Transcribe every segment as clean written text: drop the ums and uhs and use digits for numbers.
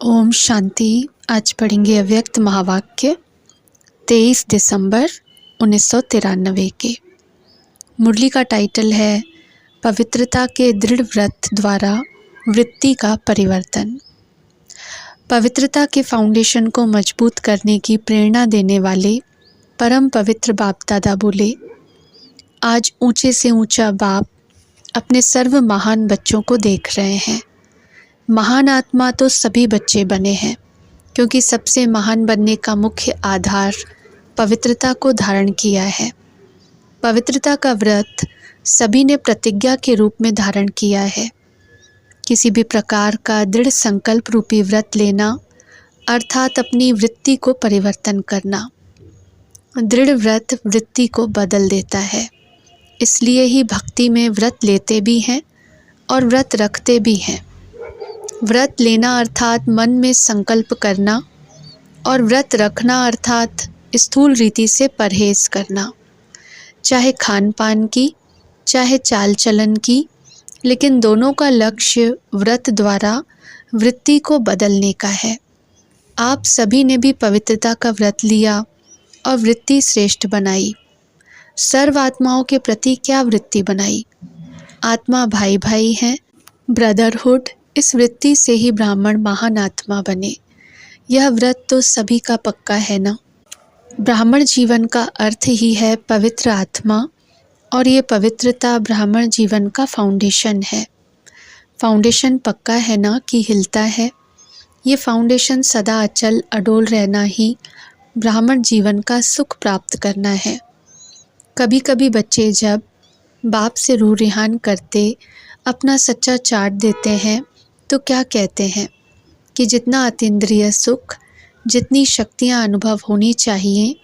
ओम शांति। आज पढ़ेंगे अव्यक्त महावाक्य 23 दिसंबर 1993 के। मुरली का टाइटल है पवित्रता के दृढ़ व्रत द्वारा वृत्ति का परिवर्तन। पवित्रता के फाउंडेशन को मजबूत करने की प्रेरणा देने वाले परम पवित्र बाप दादा बोले, आज ऊंचे से ऊंचा बाप अपने सर्व महान बच्चों को देख रहे हैं। महान आत्मा तो सभी बच्चे बने हैं, क्योंकि सबसे महान बनने का मुख्य आधार पवित्रता को धारण किया है। पवित्रता का व्रत सभी ने प्रतिज्ञा के रूप में धारण किया है। किसी भी प्रकार का दृढ़ संकल्प रूपी व्रत लेना अर्थात अपनी वृत्ति को परिवर्तन करना। दृढ़ व्रत वृत्ति को बदल देता है। इसलिए ही भक्ति में व्रत लेते भी हैं और व्रत रखते भी हैं। व्रत लेना अर्थात मन में संकल्प करना और व्रत रखना अर्थात स्थूल रीति से परहेज करना, चाहे खान पान की चाहे चाल चलन की, लेकिन दोनों का लक्ष्य व्रत द्वारा वृत्ति को बदलने का है। आप सभी ने भी पवित्रता का व्रत लिया और वृत्ति श्रेष्ठ बनाई। सर्व आत्माओं के प्रति क्या वृत्ति बनाई? आत्मा भाई भाई हैं, ब्रदरहुड। इस वृत्ति से ही ब्राह्मण महान आत्मा बने। यह व्रत तो सभी का पक्का है ना। ब्राह्मण जीवन का अर्थ ही है पवित्र आत्मा, और ये पवित्रता ब्राह्मण जीवन का फाउंडेशन है। फाउंडेशन पक्का है ना कि हिलता है। ये फाउंडेशन सदा अचल अडोल रहना ही ब्राह्मण जीवन का सुख प्राप्त करना है। कभी कभी बच्चे जब बाप से रूह रिहान करते अपना सच्चा चाट देते हैं तो क्या कहते हैं कि जितना अतीन्द्रिय सुख, जितनी शक्तियाँ अनुभव होनी चाहिए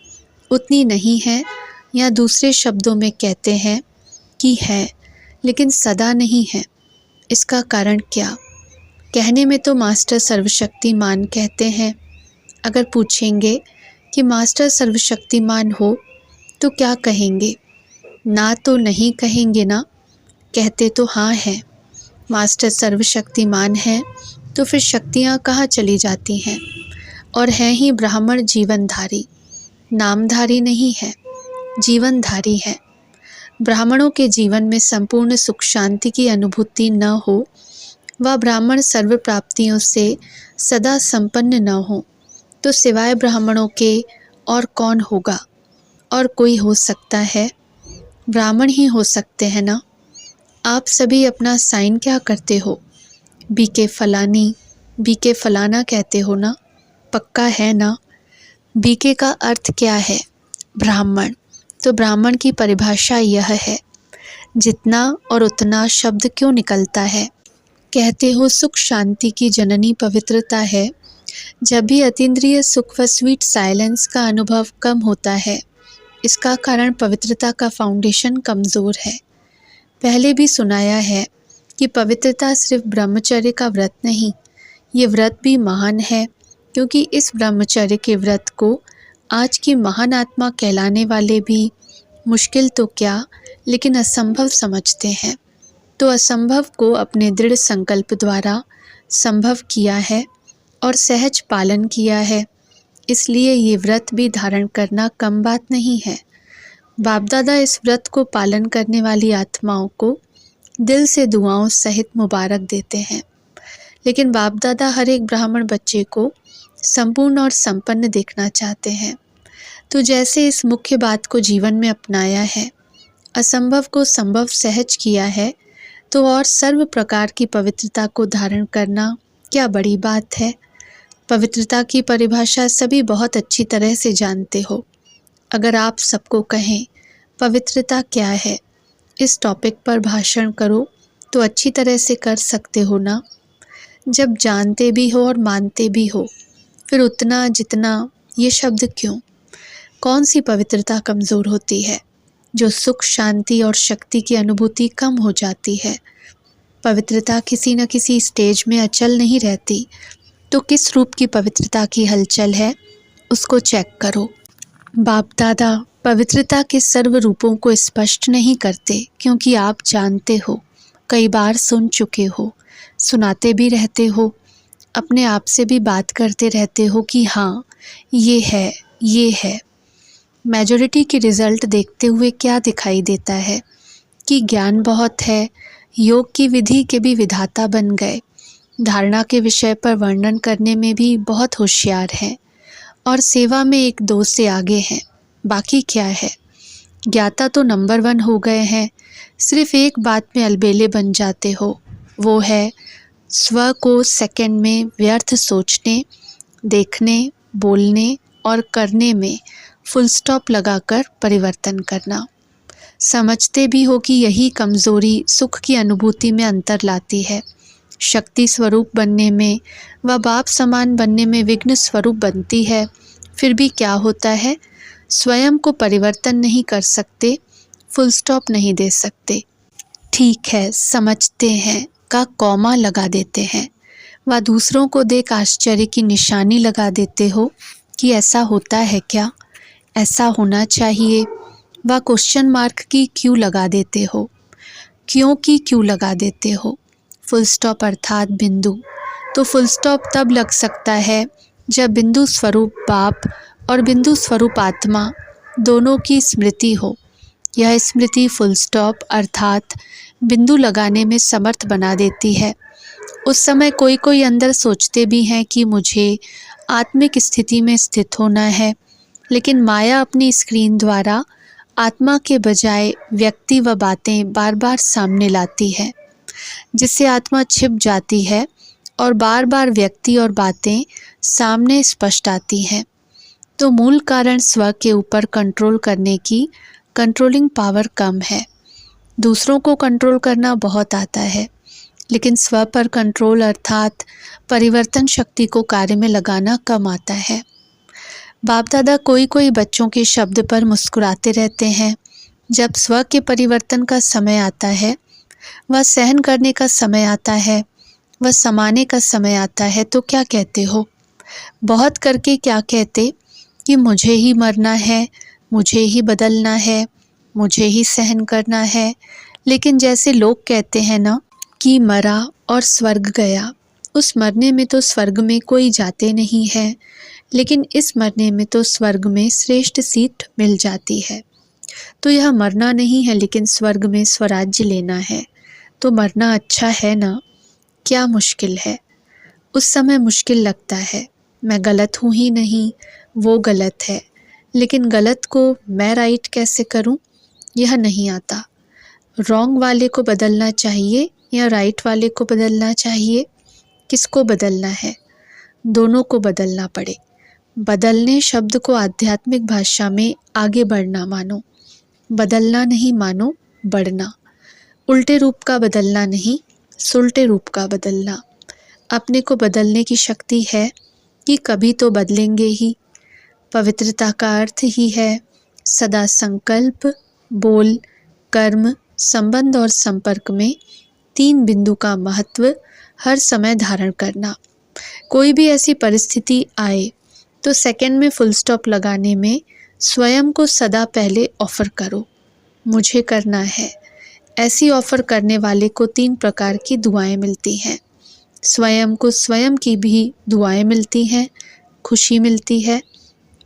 उतनी नहीं है, या दूसरे शब्दों में कहते हैं कि है लेकिन सदा नहीं है। इसका कारण क्या? कहने में तो मास्टर सर्वशक्तिमान कहते हैं। अगर पूछेंगे कि मास्टर सर्वशक्तिमान हो तो क्या कहेंगे? ना तो नहीं कहेंगे ना, कहते तो हाँ है। मास्टर सर्वशक्तिमान है तो फिर शक्तियाँ कहाँ चली जाती हैं? और हैं ही ब्राह्मण जीवनधारी, नामधारी नहीं है, जीवनधारी है। ब्राह्मणों के जीवन में संपूर्ण सुख शांति की अनुभूति न हो, वह ब्राह्मण सर्व प्राप्तियों से सदा संपन्न न हो, तो सिवाय ब्राह्मणों के और कौन होगा? और कोई हो सकता है? ब्राह्मण ही हो सकते हैं ना। आप सभी अपना साइन क्या करते हो? बीके फलानी, बीके फलाना कहते हो ना, पक्का है ना। बीके का अर्थ क्या है? ब्राह्मण। तो ब्राह्मण की परिभाषा यह है। जितना और उतना शब्द क्यों निकलता है? कहते हो सुख शांति की जननी पवित्रता है। जब भी अतीन्द्रिय सुख व स्वीट साइलेंस का अनुभव कम होता है, इसका कारण पवित्रता का फाउंडेशन कमज़ोर है। पहले भी सुनाया है कि पवित्रता सिर्फ ब्रह्मचर्य का व्रत नहीं, ये व्रत भी महान है, क्योंकि इस ब्रह्मचर्य के व्रत को आज की महान आत्मा कहलाने वाले भी मुश्किल तो क्या लेकिन असंभव समझते हैं। तो असंभव को अपने दृढ़ संकल्प द्वारा संभव किया है और सहज पालन किया है। इसलिए ये व्रत भी धारण करना कम बात नहीं है। बाप दादा इस व्रत को पालन करने वाली आत्माओं को दिल से दुआओं सहित मुबारक देते हैं। लेकिन बाप दादा हर एक ब्राह्मण बच्चे को संपूर्ण और संपन्न देखना चाहते हैं। तो जैसे इस मुख्य बात को जीवन में अपनाया है, असंभव को संभव सहज किया है, तो और सर्व प्रकार की पवित्रता को धारण करना क्या बड़ी बात है। पवित्रता की परिभाषा सभी बहुत अच्छी तरह से जानते हो। अगर आप सबको कहें पवित्रता क्या है, इस टॉपिक पर भाषण करो, तो अच्छी तरह से कर सकते हो ना। जब जानते भी हो और मानते भी हो, फिर उतना जितना ये शब्द क्यों? कौन सी पवित्रता कमज़ोर होती है जो सुख शांति और शक्ति की अनुभूति कम हो जाती है? पवित्रता किसी न किसी स्टेज में अचल नहीं रहती। तो किस रूप की पवित्रता की हलचल है, उसको चेक करो। बाप दादा पवित्रता के सर्व रूपों को स्पष्ट नहीं करते, क्योंकि आप जानते हो, कई बार सुन चुके हो, सुनाते भी रहते हो। अपने आप से भी बात करते रहते हो कि हाँ ये है, ये है। मेजॉरिटी के रिज़ल्ट देखते हुए क्या दिखाई देता है कि ज्ञान बहुत है, योग की विधि के भी विधाता बन गए, धारणा के विषय पर वर्णन करने में भी बहुत होशियार हैं और सेवा में एक दो से आगे हैं। बाकी क्या है? ज्ञाता तो नंबर 1 हो गए हैं, सिर्फ एक बात में अलबेले बन जाते हो, वो है स्व को सेकंड में व्यर्थ सोचने, देखने, बोलने और करने में फुल स्टॉप लगाकर परिवर्तन करना। समझते भी हो कि यही कमज़ोरी सुख की अनुभूति में अंतर लाती है। शक्ति स्वरूप बनने में व बाप समान बनने में विघ्न स्वरूप बनती है। फिर भी क्या होता है? स्वयं को परिवर्तन नहीं कर सकते, फुल स्टॉप नहीं दे सकते। ठीक है, समझते हैं का कॉमा लगा देते हैं व दूसरों को देख आश्चर्य की निशानी लगा देते हो कि ऐसा होता है क्या, ऐसा होना चाहिए, व क्वेश्चन मार्क की क्यों लगा देते हो, क्यों की क्यों लगा देते हो। फुल स्टॉप अर्थात बिंदु। तो फुल स्टॉप तब लग सकता है जब बिंदु स्वरूप बाप और बिंदु स्वरूप आत्मा दोनों की स्मृति हो। यह स्मृति फुल स्टॉप अर्थात बिंदु लगाने में समर्थ बना देती है। उस समय कोई कोई अंदर सोचते भी हैं कि मुझे आत्मिक स्थिति में स्थित होना है, लेकिन माया अपनी स्क्रीन द्वारा आत्मा के बजाय व्यक्ति व बातें बार बार सामने लाती है, जिससे आत्मा छिप जाती है और बार बार व्यक्ति और बातें सामने स्पष्ट आती हैं। तो मूल कारण स्व के ऊपर कंट्रोल करने की कंट्रोलिंग पावर कम है। दूसरों को कंट्रोल करना बहुत आता है, लेकिन स्व पर कंट्रोल अर्थात परिवर्तन शक्ति को कार्य में लगाना कम आता है। बाप दादा कोई कोई बच्चों के शब्द पर मुस्कुराते रहते हैं। जब स्व के परिवर्तन का समय आता है, वह सहन करने का समय आता है, वह समाने का समय आता है, तो क्या कहते हो? बहुत करके क्या कहते कि मुझे ही मरना है, मुझे ही बदलना है, मुझे ही सहन करना है। लेकिन जैसे लोग कहते हैं ना कि मरा और स्वर्ग गया, उस मरने में तो स्वर्ग में कोई जाते नहीं है, लेकिन इस मरने में तो स्वर्ग में श्रेष्ठ सीट मिल जाती है। तो यह मरना नहीं है, लेकिन स्वर्ग में स्वराज्य लेना है। तो मरना अच्छा है ना? क्या मुश्किल है? उस समय मुश्किल लगता है, मैं गलत हूँ ही नहीं, वो गलत है, लेकिन गलत को मैं राइट कैसे करूँ? यह नहीं आता। रॉन्ग वाले को बदलना चाहिए या राइट वाले को बदलना चाहिए? किसको बदलना है? दोनों को बदलना पड़े। बदलने शब्द को आध्यात्मिक भाषा में आगे बढ़ना मानो, बदलना नहीं मानो बढ़ना। उल्टे रूप का बदलना नहीं, सुलटे रूप का बदलना। अपने को बदलने की शक्ति है कि कभी तो बदलेंगे ही। पवित्रता का अर्थ ही है सदा संकल्प, बोल, कर्म, संबंध और संपर्क में 3 बिंदु का महत्व हर समय धारण करना। कोई भी ऐसी परिस्थिति आए तो सेकंड में फुल स्टॉप लगाने में स्वयं को सदा पहले ऑफर करो, मुझे करना है। ऐसी ऑफर करने वाले को 3 प्रकार की दुआएं मिलती हैं। स्वयं को स्वयं की भी दुआएं मिलती हैं, खुशी मिलती है।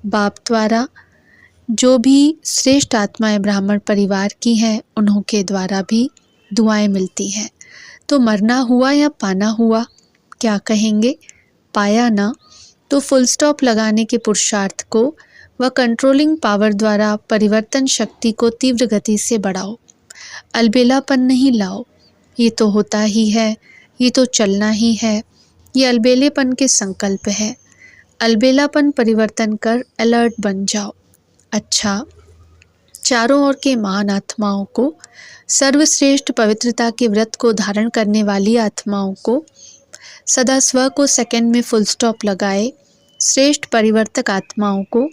बाप द्वारा जो भी श्रेष्ठ आत्माएं ब्राह्मण परिवार की हैं, उन्हों के द्वारा भी दुआएं मिलती हैं। तो मरना हुआ या पाना हुआ, क्या कहेंगे? पाया ना? तो फुल स्टॉप लगाने के पुरुषार्थ को व कंट्रोलिंग पावर द्वारा परिवर्तन शक्ति को तीव्र गति से बढ़ाओ। अलबेलापन नहीं लाओ, ये तो होता ही है, ये तो चलना ही है, ये अलबेलेपन के संकल्प है। अलबेलापन परिवर्तन कर अलर्ट बन जाओ। अच्छा, चारों ओर के महान आत्माओं को, सर्वश्रेष्ठ पवित्रता के व्रत को धारण करने वाली आत्माओं को, सदा स्व को सेकंड में फुल स्टॉप लगाए श्रेष्ठ परिवर्तक आत्माओं को,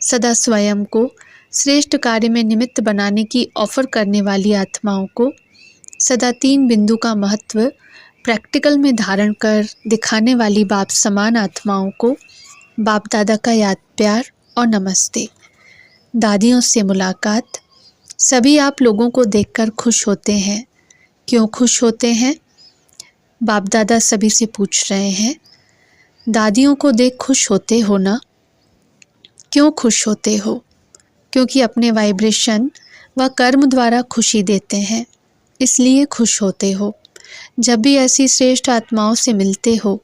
सदा स्वयं को श्रेष्ठ कार्य में निमित्त बनाने की ऑफर करने वाली आत्माओं को, सदा 3 बिंदु का महत्व प्रैक्टिकल में धारण कर दिखाने वाली बाप समान आत्माओं को बाप दादा का याद प्यार और नमस्ते। दादियों से मुलाकात। सभी आप लोगों को देखकर खुश होते हैं। क्यों खुश होते हैं? बाप दादा सभी से पूछ रहे हैं। दादियों को देख खुश होते हो ना? क्यों खुश होते हो? क्योंकि अपने वाइब्रेशन व कर्म द्वारा खुशी देते हैं, इसलिए खुश होते हो। जब भी ऐसी श्रेष्ठ आत्माओं से मिलते हो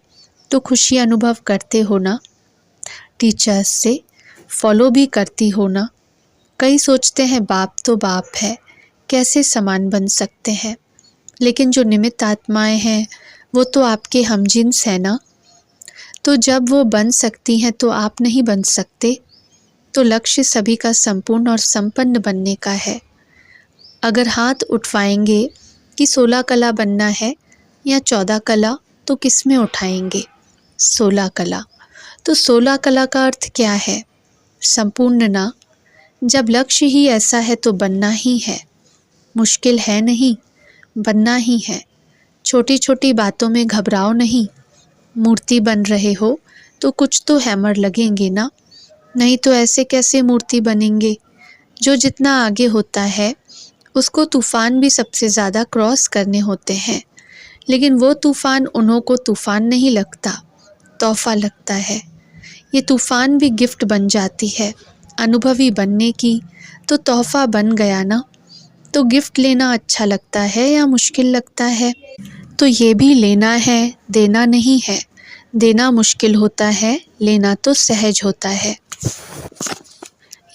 तो खुशी अनुभव करते हो ना? टीचर्स से फॉलो भी करती हो ना? कई सोचते हैं बाप तो बाप है, कैसे समान बन सकते हैं, लेकिन जो निमित्त आत्माएं हैं वो तो आपके हमजिन्स हैं ना? तो जब वो बन सकती हैं तो आप नहीं बन सकते? तो लक्ष्य सभी का संपूर्ण और संपन्न बनने का है। अगर हाथ उठवाएंगे कि 16 कला बनना है या 14 कला, तो किस में उठाएंगे? 16 कला। तो 16 कला का अर्थ क्या है? संपूर्ण ना? जब लक्ष्य ही ऐसा है तो बनना ही है। मुश्किल है नहीं, बनना ही है। छोटी छोटी बातों में घबराओ नहीं। मूर्ति बन रहे हो तो कुछ तो हैमर लगेंगे ना, नहीं तो ऐसे कैसे मूर्ति बनेंगे? जो जितना आगे होता है उसको तूफान भी सबसे ज़्यादा क्रॉस करने होते हैं, लेकिन वो तूफान उन्हों को तूफान नहीं लगता, तोहफा लगता है। ये तूफान भी गिफ्ट बन जाती है अनुभवी बनने की, तो तोहफा बन गया ना। तो गिफ्ट लेना अच्छा लगता है या मुश्किल लगता है? तो ये भी लेना है, देना नहीं है। देना मुश्किल होता है, लेना तो सहज होता है।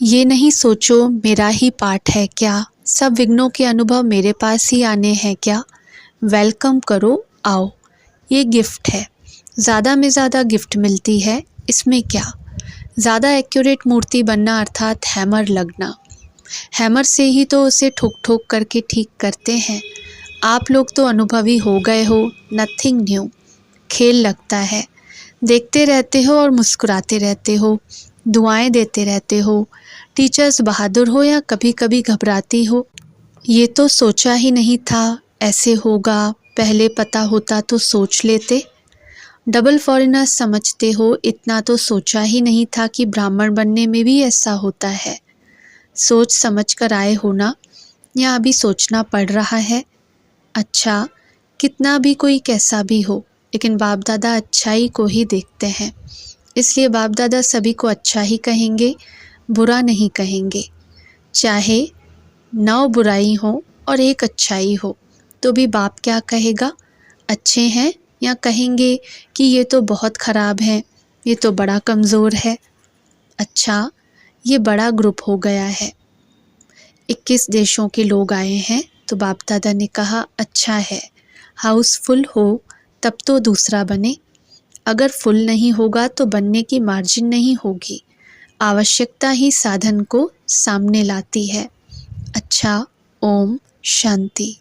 ये नहीं सोचो मेरा ही पाठ है क्या, सब विघ्नों के अनुभव मेरे पास ही आने हैं क्या। वेलकम करो, आओ, ये गिफ्ट है। ज़्यादा में ज़्यादा गिफ्ट मिलती है, इसमें क्या। ज़्यादा एक्यूरेट मूर्ति बनना अर्थात हैमर लगना। हैमर से ही तो उसे ठोक ठोक करके ठीक करते हैं। आप लोग तो अनुभवी हो गए हो, नथिंग न्यू। खेल लगता है, देखते रहते हो और मुस्कुराते रहते हो, दुआएं देते रहते हो। टीचर्स बहादुर हो या कभी कभी घबराती हो? ये तो सोचा ही नहीं था ऐसे होगा, पहले पता होता तो सोच लेते। डबल फॉरेनर समझते हो, इतना तो सोचा ही नहीं था कि ब्राह्मण बनने में भी ऐसा होता है। सोच समझ कर आए हो ना, या अभी सोचना पड़ रहा है? अच्छा, कितना भी कोई कैसा भी हो, लेकिन बाप दादा अच्छाई को ही देखते हैं, इसलिए बाप दादा सभी को अच्छा ही कहेंगे, बुरा नहीं कहेंगे। चाहे 9 बुराई हो और 1 अच्छाई हो तो भी बाप क्या कहेगा? अच्छे हैं, या कहेंगे कि ये तो बहुत ख़राब है, ये तो बड़ा कमज़ोर है। अच्छा, ये बड़ा ग्रुप हो गया है, 21 देशों के लोग आए हैं, तो बाप दादा ने कहा अच्छा है, हाउस फुल हो तब तो दूसरा बने। अगर फुल नहीं होगा तो बनने की मार्जिन नहीं होगी। आवश्यकता ही साधन को सामने लाती है। अच्छा, ओम शांति।